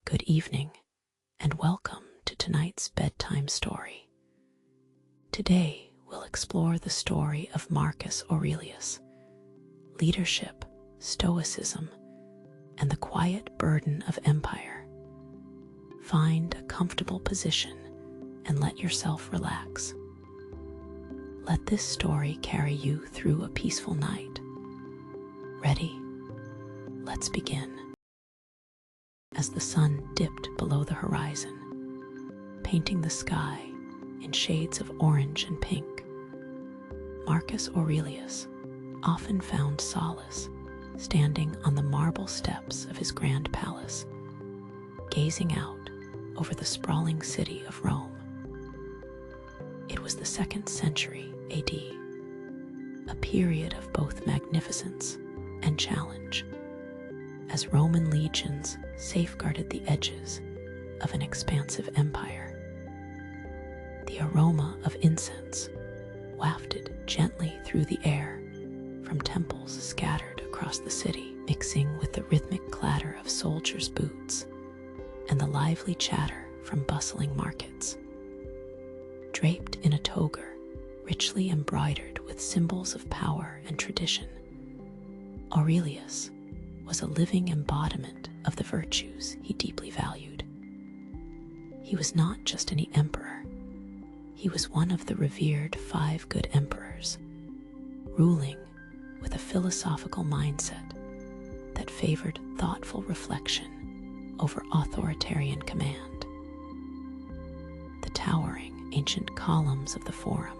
Good evening, and welcome to tonight's bedtime story. Today, we'll explore the story of Marcus Aurelius, leadership, Stoicism, and the quiet burden of empire. Find a comfortable position and let yourself relax. Let this story carry you through a peaceful night. Ready? Let's begin. As the sun dipped below the horizon, painting the sky in shades of orange and pink, Marcus Aurelius often found solace standing on the marble steps of his grand palace, gazing out over the sprawling city of Rome. It was the 2nd century AD, a period of both magnificence and challenge, as Roman legions safeguarded the edges of an expansive empire. The aroma of incense wafted gently through the air from temples scattered across the city, mixing with the rhythmic clatter of soldiers' boots and the lively chatter from bustling markets. Draped in a toga richly embroidered with symbols of power and tradition, Aurelius was a living embodiment of the virtues he deeply valued. He was not just any emperor. He was one of the revered 5 good emperors, ruling with a philosophical mindset that favored thoughtful reflection over authoritarian command. The towering ancient columns of the Forum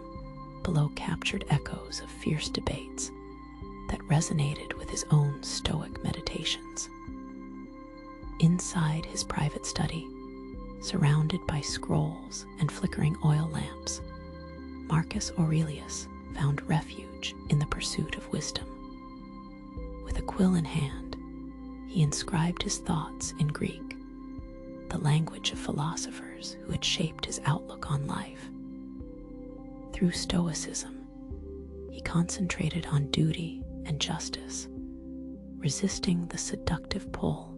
below captured echoes of fierce debates that resonated with his own Stoic meditations. Inside his private study, surrounded by scrolls and flickering oil lamps, Marcus Aurelius found refuge in the pursuit of wisdom. With a quill in hand, he inscribed his thoughts in Greek, the language of philosophers who had shaped his outlook on life. Through Stoicism, he concentrated on duty and justice, resisting the seductive pull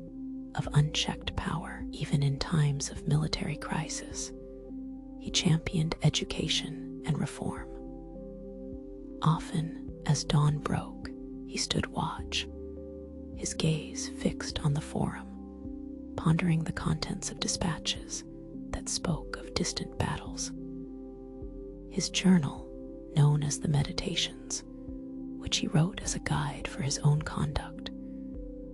of unchecked power. Even in times of military crisis, he championed education and reform. Often, as dawn broke, he stood watch, his gaze fixed on the Forum, pondering the contents of dispatches that spoke of distant battles. His journal, known as the Meditations, which he wrote as a guide for his own conduct,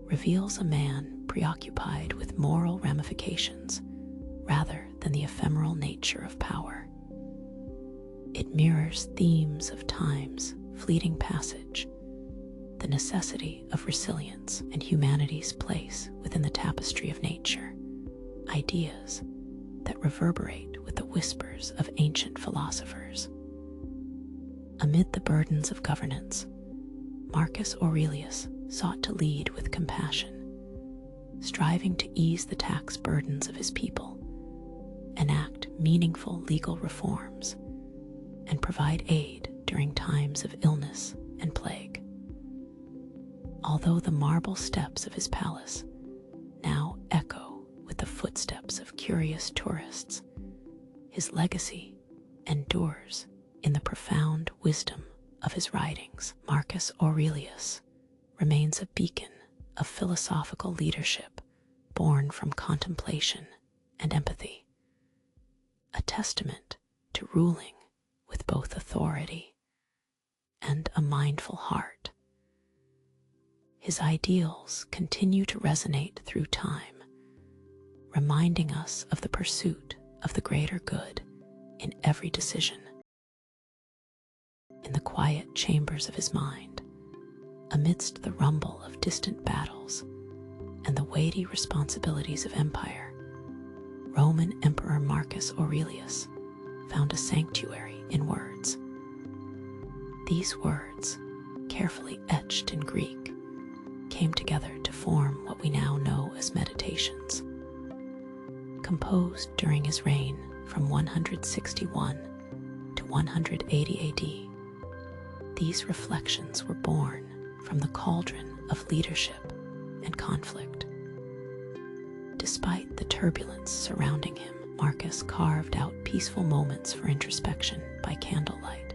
reveals a man preoccupied with moral ramifications rather than the ephemeral nature of power. It mirrors themes of time's fleeting passage, the necessity of resilience, and humanity's place within the tapestry of nature, ideas that reverberate with the whispers of ancient philosophers. Amid the burdens of governance, Marcus Aurelius sought to lead with compassion, striving to ease the tax burdens of his people, enact meaningful legal reforms, and provide aid during times of illness and plague. Although the marble steps of his palace now echo with the footsteps of curious tourists, his legacy endures in the profound wisdom of his writings. Marcus Aurelius remains a beacon of philosophical leadership born from contemplation and empathy, a testament to ruling with both authority and a mindful heart. His ideals continue to resonate through time, reminding us of the pursuit of the greater good in every decision. In the quiet chambers of his mind, amidst the rumble of distant battles and the weighty responsibilities of empire, Roman Emperor Marcus Aurelius found a sanctuary in words. These words, carefully etched in Greek, came together to form what we now know as Meditations. Composed during his reign from 161 to 180 AD, these reflections were born from the cauldron of leadership and conflict. Despite the turbulence surrounding him, Marcus carved out peaceful moments for introspection by candlelight,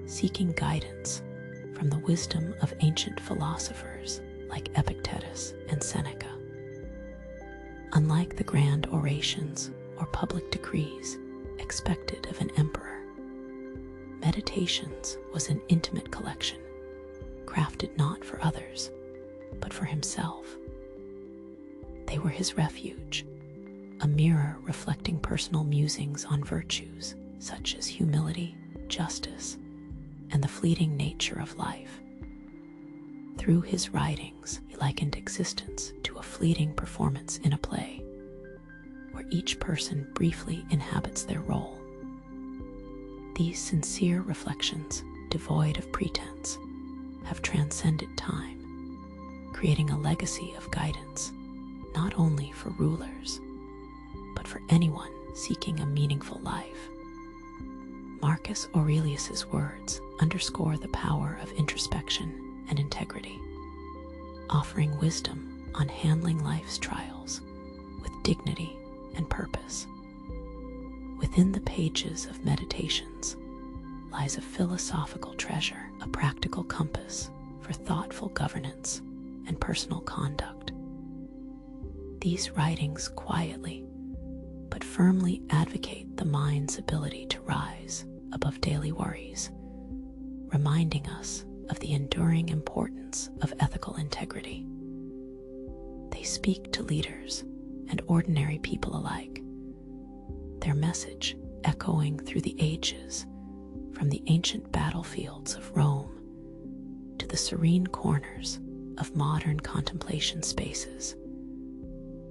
seeking guidance from the wisdom of ancient philosophers like Epictetus and Seneca. Unlike the grand orations or public decrees expected of an emperor, Meditations was an intimate collection, crafted not for others, but for himself. They were his refuge, a mirror reflecting personal musings on virtues such as humility, justice, and the fleeting nature of life. Through his writings, he likened existence to a fleeting performance in a play, where each person briefly inhabits their role. These sincere reflections, devoid of pretense, have transcended time, creating a legacy of guidance not only for rulers, but for anyone seeking a meaningful life. Marcus Aurelius's words underscore the power of introspection and integrity, offering wisdom on handling life's trials with dignity and purpose. Within the pages of Meditations lies a philosophical treasure, a practical compass for thoughtful governance and personal conduct. These writings quietly but firmly advocate the mind's ability to rise above daily worries, reminding us of the enduring importance of ethical integrity. They speak to leaders and ordinary people alike, their message echoing through the ages, from the ancient battlefields of Rome to the serene corners of modern contemplation spaces,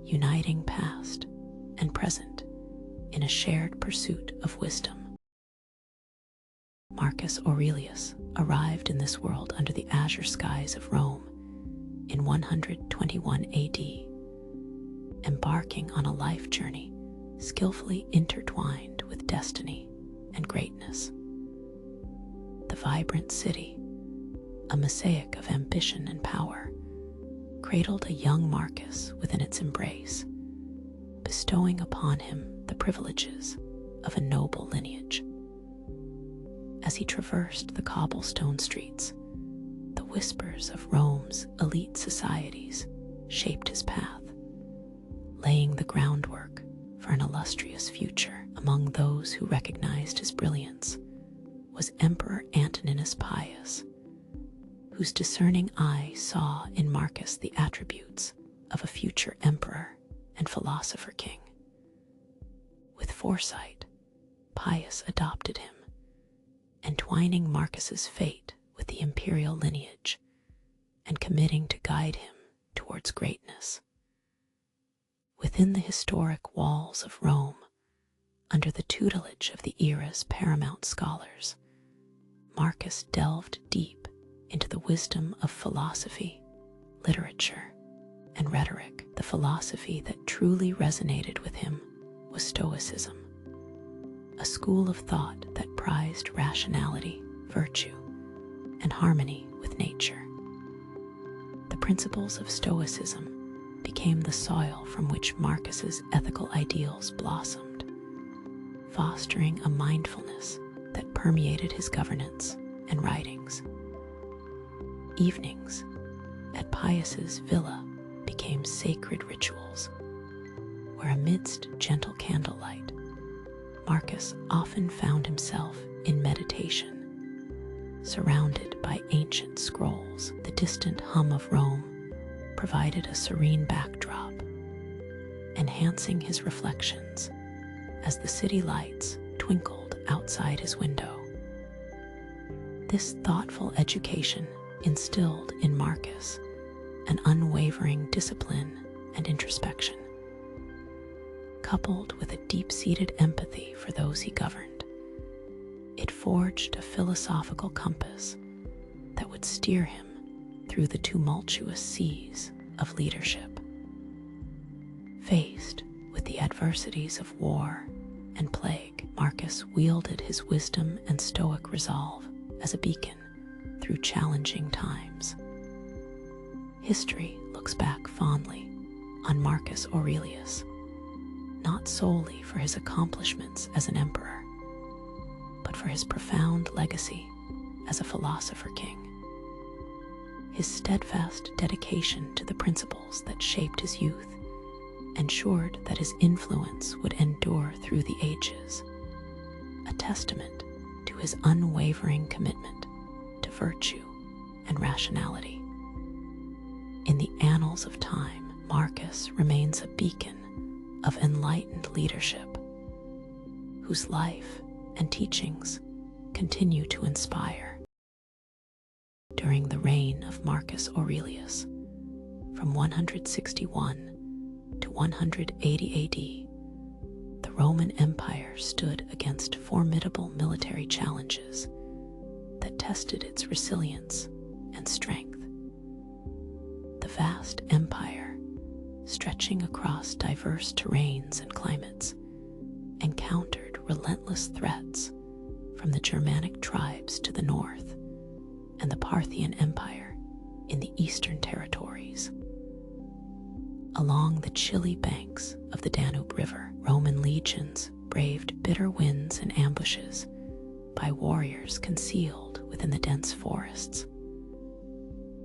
uniting past and present in a shared pursuit of wisdom. Marcus Aurelius arrived in this world under the azure skies of Rome in 121 AD, embarking on a life journey skillfully intertwined with destiny and greatness. The vibrant city, a mosaic of ambition and power, cradled a young Marcus within its embrace, bestowing upon him the privileges of a noble lineage. As he traversed the cobblestone streets, the whispers of Rome's elite societies shaped his path, laying the groundwork for an illustrious future. Among those who recognized his brilliance was Emperor Antoninus Pius, whose discerning eye saw in Marcus the attributes of a future emperor and philosopher king. With foresight, Pius adopted him, entwining Marcus's fate with the imperial lineage and committing to guide him towards greatness. Within the historic walls of Rome, under the tutelage of the era's paramount scholars, Marcus delved deep into the wisdom of philosophy, literature, and rhetoric. The philosophy that truly resonated with him was Stoicism, a school of thought that prized rationality, virtue, and harmony with nature. The principles of Stoicism became the soil from which Marcus's ethical ideals blossomed, fostering a mindfulness that permeated his governance and writings. Evenings at Pius's villa became sacred rituals, where amidst gentle candlelight, Marcus often found himself in meditation, surrounded by ancient scrolls. The distant hum of Rome provided a serene backdrop, enhancing his reflections as the city lights twinkled outside his window. This thoughtful education instilled in Marcus an unwavering discipline and introspection, coupled with a deep-seated empathy for those he governed. It forged a philosophical compass that would steer him through the tumultuous seas of leadership. Faced with the adversities of war and plague, Marcus wielded his wisdom and stoic resolve as a beacon through challenging times. History looks back fondly on Marcus Aurelius, not solely for his accomplishments as an emperor, but for his profound legacy as a philosopher king. His steadfast dedication to the principles that shaped his youth ensured that his influence would endure through the ages, a testament to his unwavering commitment to virtue and rationality. In the annals of time, Marcus remains a beacon of enlightened leadership, whose life and teachings continue to inspire. During the reign of Marcus Aurelius, from 161 to 180 AD, the Roman Empire stood against formidable military challenges that tested its resilience and strength. The vast empire, stretching across diverse terrains and climates, encountered relentless threats from the Germanic tribes to the north and the Parthian Empire in the eastern territories. Along the chilly banks of the Danube River, Roman legions braved bitter winds and ambushes by warriors concealed within the dense forests.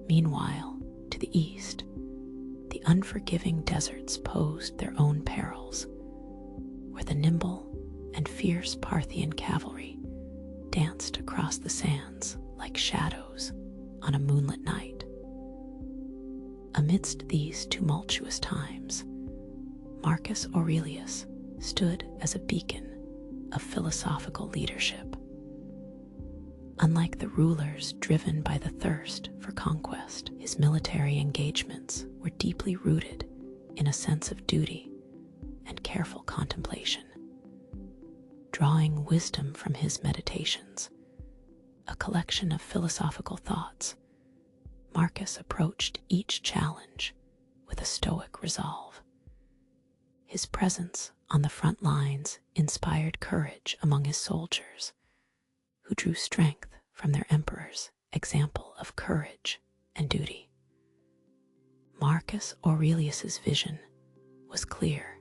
Meanwhile, to the east, the unforgiving deserts posed their own perils, where the nimble and fierce Parthian cavalry danced across the sands like shadows on a moonlit night. Amidst these tumultuous times, Marcus Aurelius stood as a beacon of philosophical leadership. Unlike the rulers driven by the thirst for conquest, his military engagements were deeply rooted in a sense of duty and careful contemplation. Drawing wisdom from his Meditations, a collection of philosophical thoughts, Marcus approached each challenge with a stoic resolve. His presence on the front lines inspired courage among his soldiers, who drew strength from their emperor's example of courage and duty. Marcus Aurelius's vision was clear.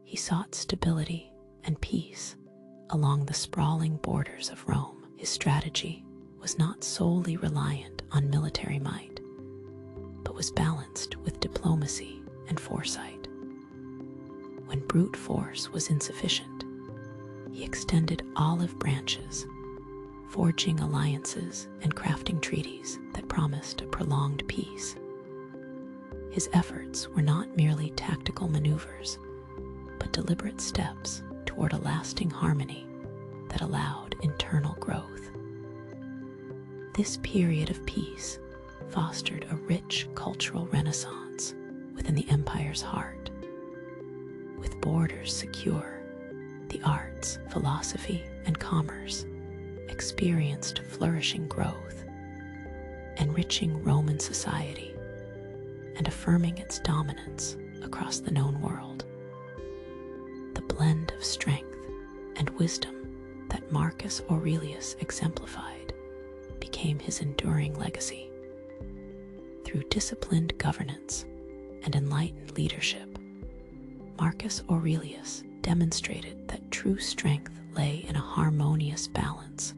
He sought stability and peace along the sprawling borders of Rome. His strategy was not solely reliant on military might, but was balanced with diplomacy and foresight. When brute force was insufficient, he extended olive branches, forging alliances and crafting treaties that promised a prolonged peace. His efforts were not merely tactical maneuvers, but deliberate steps toward a lasting harmony that allowed internal growth. This period of peace fostered a rich cultural renaissance within the empire's heart. With borders secure, the arts, philosophy, and commerce experienced flourishing growth, enriching Roman society and affirming its dominance across the known world. The blend of strength and wisdom that Marcus Aurelius exemplified became his enduring legacy. Through disciplined governance and enlightened leadership, Marcus Aurelius demonstrated that true strength lay in a harmonious balance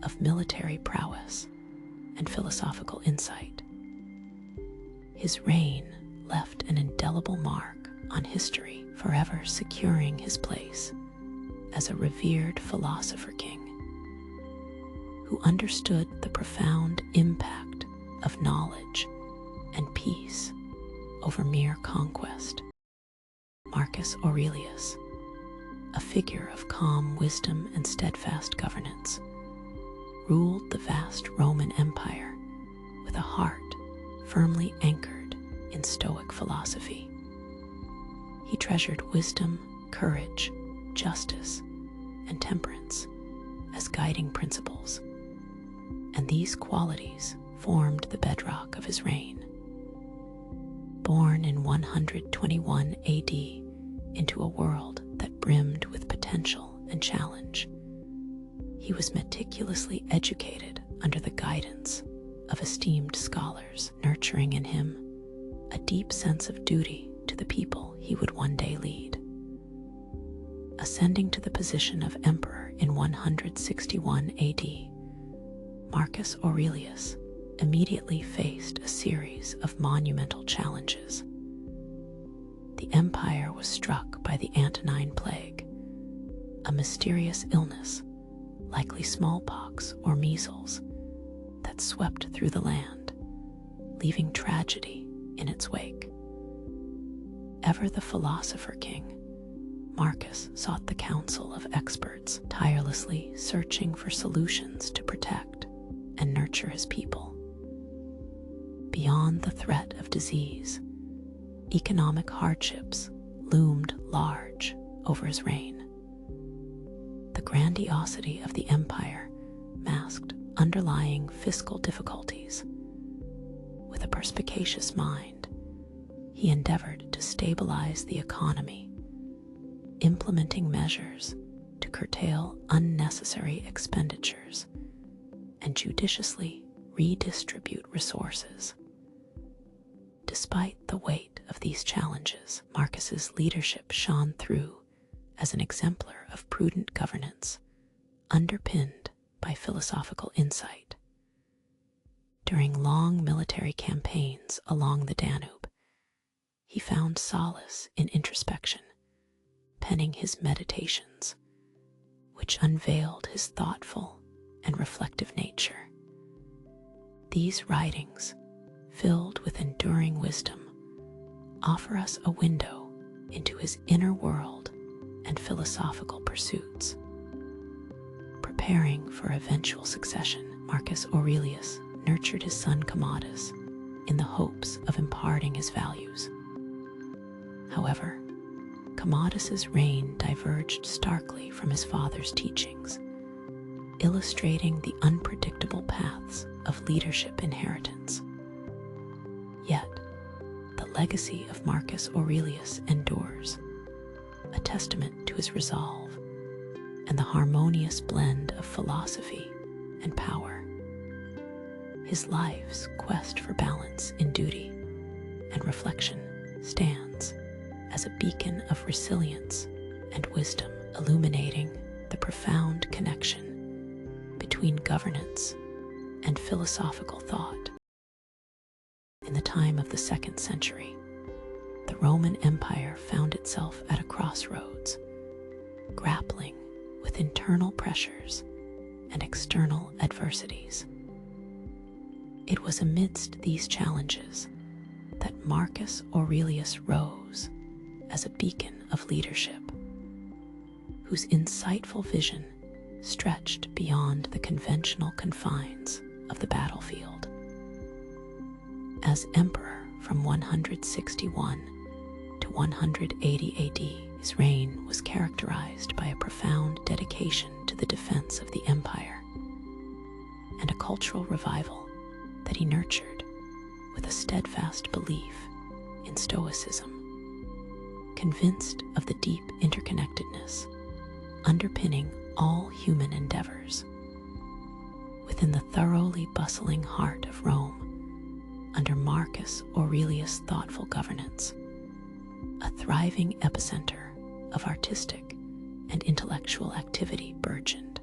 of military prowess and philosophical insight. His reign left an indelible mark on history, forever securing his place as a revered philosopher king who understood the profound impact of knowledge and peace over mere conquest. Marcus Aurelius, a figure of calm wisdom and steadfast governance, ruled the vast Roman Empire with a heart firmly anchored in Stoic philosophy. He treasured wisdom, courage, justice, and temperance as guiding principles, and these qualities formed the bedrock of his reign. Born in 121 AD into a world that brimmed with potential and challenge, he was meticulously educated under the guidance of esteemed scholars, nurturing in him a deep sense of duty to the people he would one day lead. Ascending to the position of emperor in 161 AD, Marcus Aurelius immediately faced a series of monumental challenges. The empire was struck by the Antonine Plague, a mysterious illness, likely smallpox or measles, that swept through the land, leaving tragedy in its wake. Ever the philosopher king, Marcus sought the counsel of experts, tirelessly searching for solutions to protect and nurture his people. Beyond the threat of disease, economic hardships loomed large over his reign. The grandiosity of the empire masked underlying fiscal difficulties. With a perspicacious mind, he endeavored to stabilize the economy, implementing measures to curtail unnecessary expenditures and judiciously redistribute resources. Despite the weight of these challenges, Marcus's leadership shone through as an exemplar of prudent governance, underpinned by philosophical insight. During long military campaigns along the Danube, he found solace in introspection, penning his meditations, which unveiled his thoughtful and reflective nature. These writings, filled with enduring wisdom, offer us a window into his inner world and philosophical pursuits. Preparing for eventual succession, Marcus Aurelius nurtured his son Commodus in the hopes of imparting his values. However, Commodus's reign diverged starkly from his father's teachings, illustrating the unpredictable paths of leadership inheritance. Yet, the legacy of Marcus Aurelius endures, a testament to his resolve and the harmonious blend of philosophy and power. His life's quest for balance in duty and reflection stands as a beacon of resilience and wisdom, illuminating the profound connection between governance and philosophical thought. In the time of the 2nd century, the Roman Empire found itself at a crossroads, grappling with internal pressures and external adversities. It was amidst these challenges that Marcus Aurelius rose as a beacon of leadership, whose insightful vision stretched beyond the conventional confines of the battlefield. As emperor from 161 to 180 AD, his reign was characterized by a profound dedication to the defense of the empire and a cultural revival that he nurtured with a steadfast belief in Stoicism. Convinced of the deep interconnectedness underpinning all human endeavors, within the thoroughly bustling heart of Rome, under Marcus Aurelius' thoughtful governance, a thriving epicenter of artistic and intellectual activity burgeoned.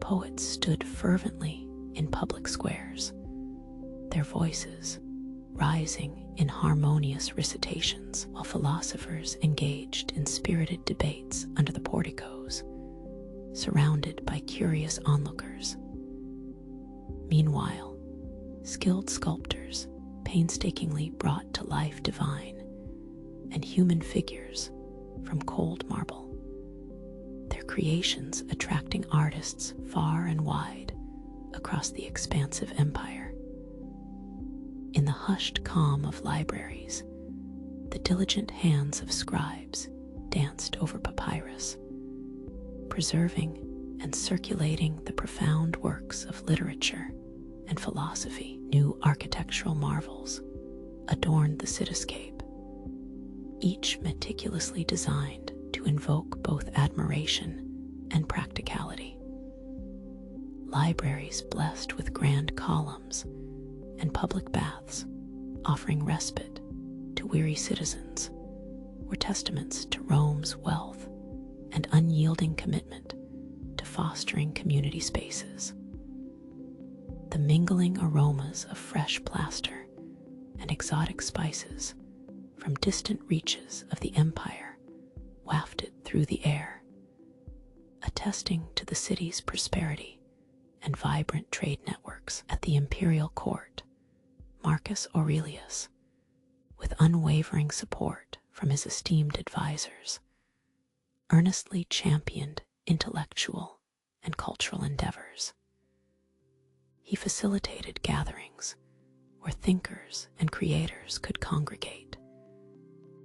Poets stood fervently in public squares, their voices rising in harmonious recitations, while philosophers engaged in spirited debates under the porticos, surrounded by curious onlookers. Meanwhile, skilled sculptors painstakingly brought to life divine and human figures from cold marble, their creations attracting artists far and wide across the expansive empire. In the hushed calm of libraries, the diligent hands of scribes danced over papyrus, preserving and circulating the profound works of literature and philosophy. New architectural marvels adorned the cityscape, each meticulously designed to invoke both admiration and practicality. Libraries blessed with grand columns and public baths offering respite to weary citizens, were testaments to Rome's wealth and unyielding commitment to fostering community spaces. The mingling aromas of fresh plaster and exotic spices from distant reaches of the empire wafted through the air, attesting to the city's prosperity and vibrant trade networks. At the imperial court, Marcus Aurelius, with unwavering support from his esteemed advisors, earnestly championed intellectual and cultural endeavors. He facilitated gatherings where thinkers and creators could congregate,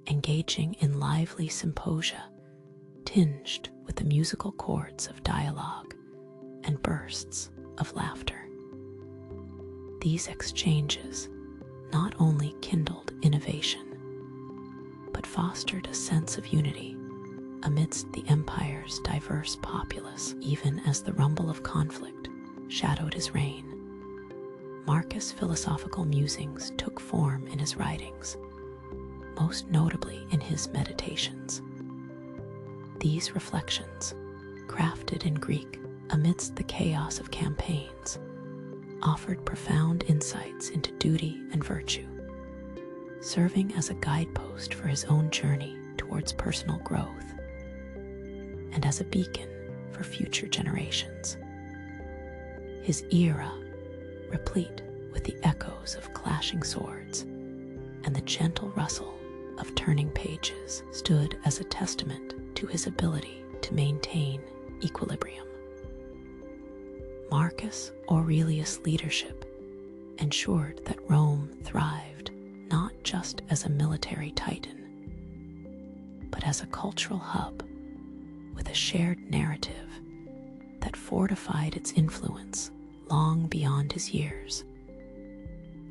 engaging in lively symposia tinged with the musical chords of dialogue and bursts of laughter. These exchanges not only kindled innovation, but fostered a sense of unity amidst the empire's diverse populace. Even as the rumble of conflict shadowed his reign, Marcus' philosophical musings took form in his writings, most notably in his Meditations. These reflections, crafted in Greek amidst the chaos of campaigns, offered profound insights into duty and virtue, serving as a guidepost for his own journey towards personal growth and as a beacon for future generations. His era, replete with the echoes of clashing swords and the gentle rustle of turning pages, stood as a testament to his ability to maintain equilibrium. Marcus Aurelius' leadership ensured that Rome thrived not just as a military titan, but as a cultural hub with a shared narrative that fortified its influence long beyond his years,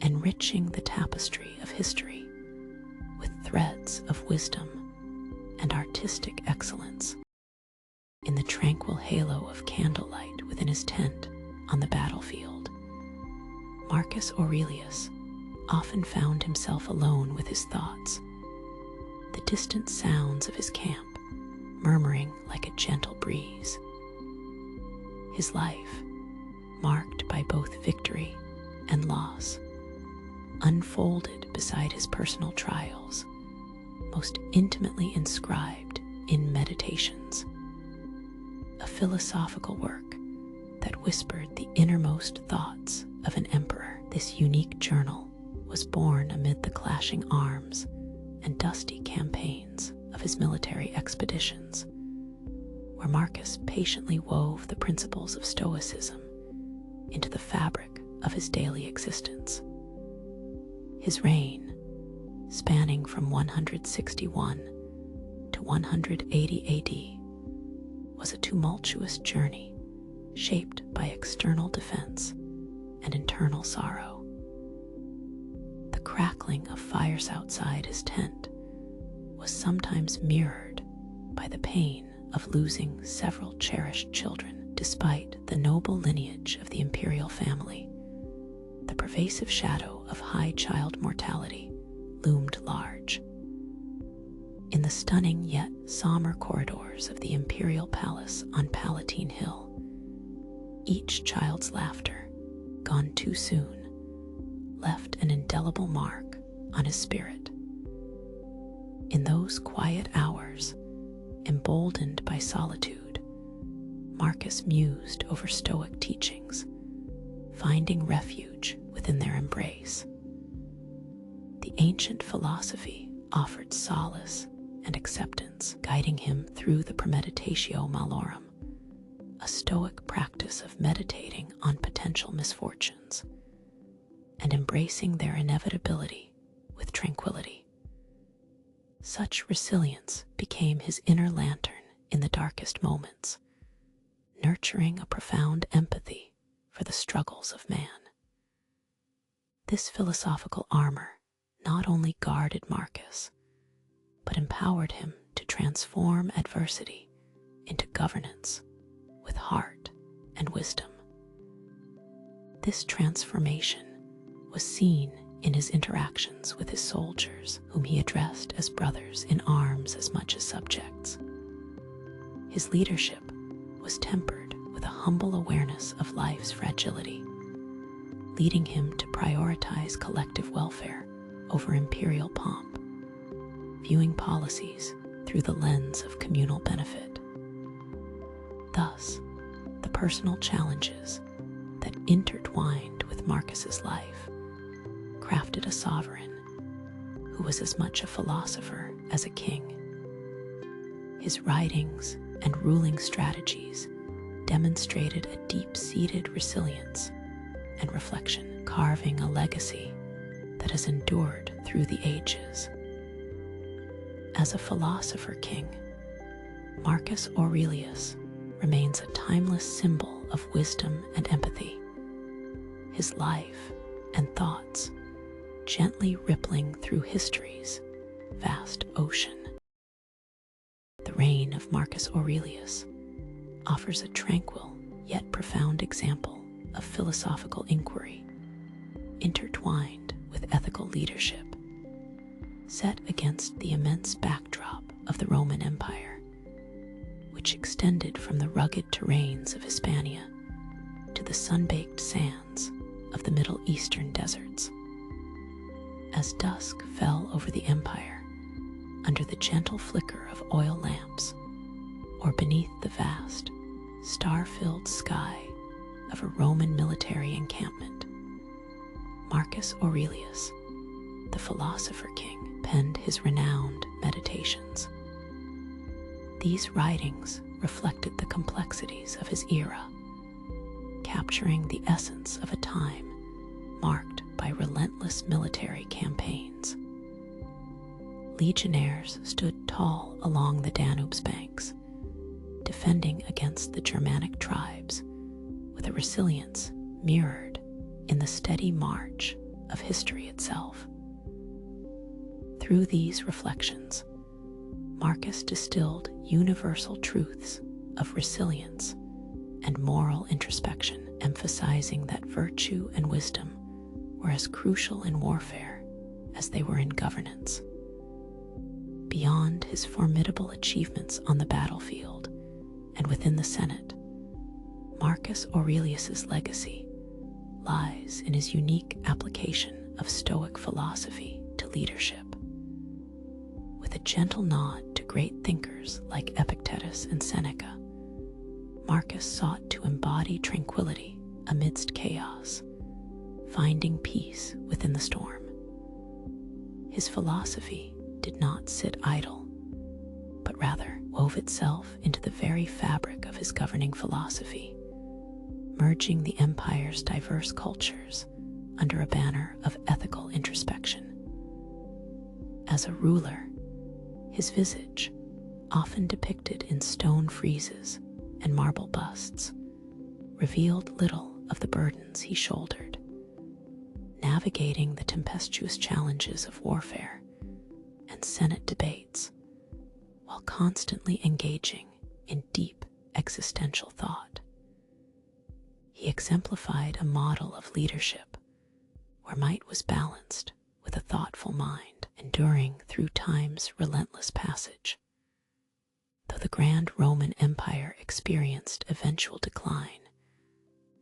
enriching the tapestry of history with threads of wisdom and artistic excellence. In the tranquil halo of candlelight within his tent on the battlefield, Marcus Aurelius often found himself alone with his thoughts, the distant sounds of his camp murmuring like a gentle breeze. His life, marked by both victory and loss, unfolded beside his personal trials, most intimately inscribed in Meditations, a philosophical work that whispered the innermost thoughts of an emperor. This unique journal was born amid the clashing arms and dusty campaigns of his military expeditions, where Marcus patiently wove the principles of Stoicism into the fabric of his daily existence. His reign, spanning from 161 to 180 AD, was a tumultuous journey shaped by external defense and internal sorrow. The crackling of fires outside his tent was sometimes mirrored by the pain of losing several cherished children. Despite the noble lineage of the imperial family, the pervasive shadow of high child mortality loomed large. In the stunning yet somber corridors of the imperial palace on Palatine Hill, each child's laughter, gone too soon, left an indelible mark on his spirit. In those quiet hours, emboldened by solitude, Marcus mused over Stoic teachings, finding refuge within their embrace. The ancient philosophy offered solace and acceptance, guiding him through the premeditatio malorum, a Stoic practice of meditating on potential misfortunes and embracing their inevitability with tranquility. Such resilience became his inner lantern in the darkest moments, nurturing a profound empathy for the struggles of man. This philosophical armor not only guarded Marcus, but empowered him to transform adversity into governance with heart and wisdom. This transformation was seen in his interactions with his soldiers, whom he addressed as brothers in arms as much as subjects. His leadership was tempered with a humble awareness of life's fragility, leading him to prioritize collective welfare over imperial pomp, viewing policies through the lens of communal benefit. Thus, the personal challenges that intertwined with Marcus's life crafted a sovereign who was as much a philosopher as a king. His writings and ruling strategies demonstrated a deep-seated resilience and reflection, carving a legacy that has endured through the ages. As a philosopher king, Marcus Aurelius remains a timeless symbol of wisdom and empathy, his life and thoughts gently rippling through history's vast ocean. The reign of Marcus Aurelius offers a tranquil yet profound example of philosophical inquiry, intertwined with ethical leadership, set against the immense backdrop of the Roman Empire, which extended from the rugged terrains of Hispania to the sun-baked sands of the Middle Eastern deserts. As dusk fell over the empire, under the gentle flicker of oil lamps, or beneath the vast, star-filled sky of a Roman military encampment, Marcus Aurelius, the philosopher king, penned his renowned Meditations. These writings reflected the complexities of his era, capturing the essence of a time marked by relentless military campaigns. Legionnaires stood tall along the Danube's banks, defending against the Germanic tribes with a resilience mirrored in the steady march of history itself. Through these reflections, Marcus distilled universal truths of resilience and moral introspection, emphasizing that virtue and wisdom were as crucial in warfare as they were in governance. Beyond his formidable achievements on the battlefield and within the Senate, Marcus Aurelius's legacy lies in his unique application of Stoic philosophy to leadership. With a gentle nod to great thinkers like Epictetus and Seneca, Marcus sought to embody tranquility amidst chaos, finding peace within the storm. His philosophy did not sit idle, but rather wove itself into the very fabric of his governing philosophy, merging the empire's diverse cultures under a banner of ethical introspection. As a ruler, his visage, often depicted in stone friezes and marble busts, revealed little of the burdens he shouldered, navigating the tempestuous challenges of warfare and Senate debates, while constantly engaging in deep existential thought. He exemplified a model of leadership where might was balanced with a thoughtful mind, enduring through time's relentless passage. Though the grand Roman Empire experienced eventual decline,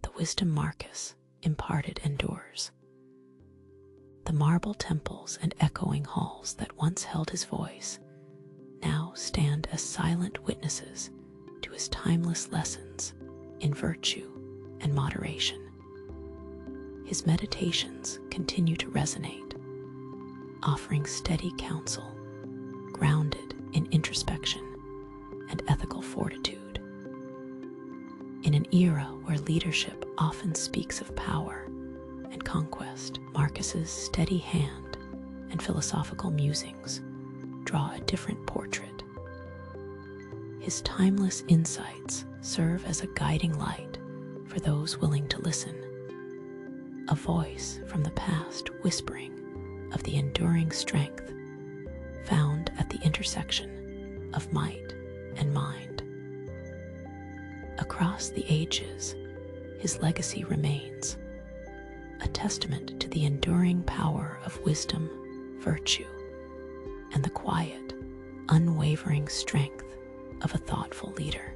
the wisdom Marcus imparted endures. The marble temples and echoing halls that once held his voice now stand as silent witnesses to his timeless lessons in virtue and moderation. His meditations continue to resonate, offering steady counsel, grounded in introspection and ethical fortitude. In an era where leadership often speaks of power and conquest, Marcus's steady hand and philosophical musings draw a different portrait. His timeless insights serve as a guiding light for those willing to listen, a voice from the past whispering of the enduring strength found at the intersection of might and mind. Across the ages, his legacy remains, a testament to the enduring power of wisdom, virtue, and the quiet, unwavering strength of a thoughtful leader.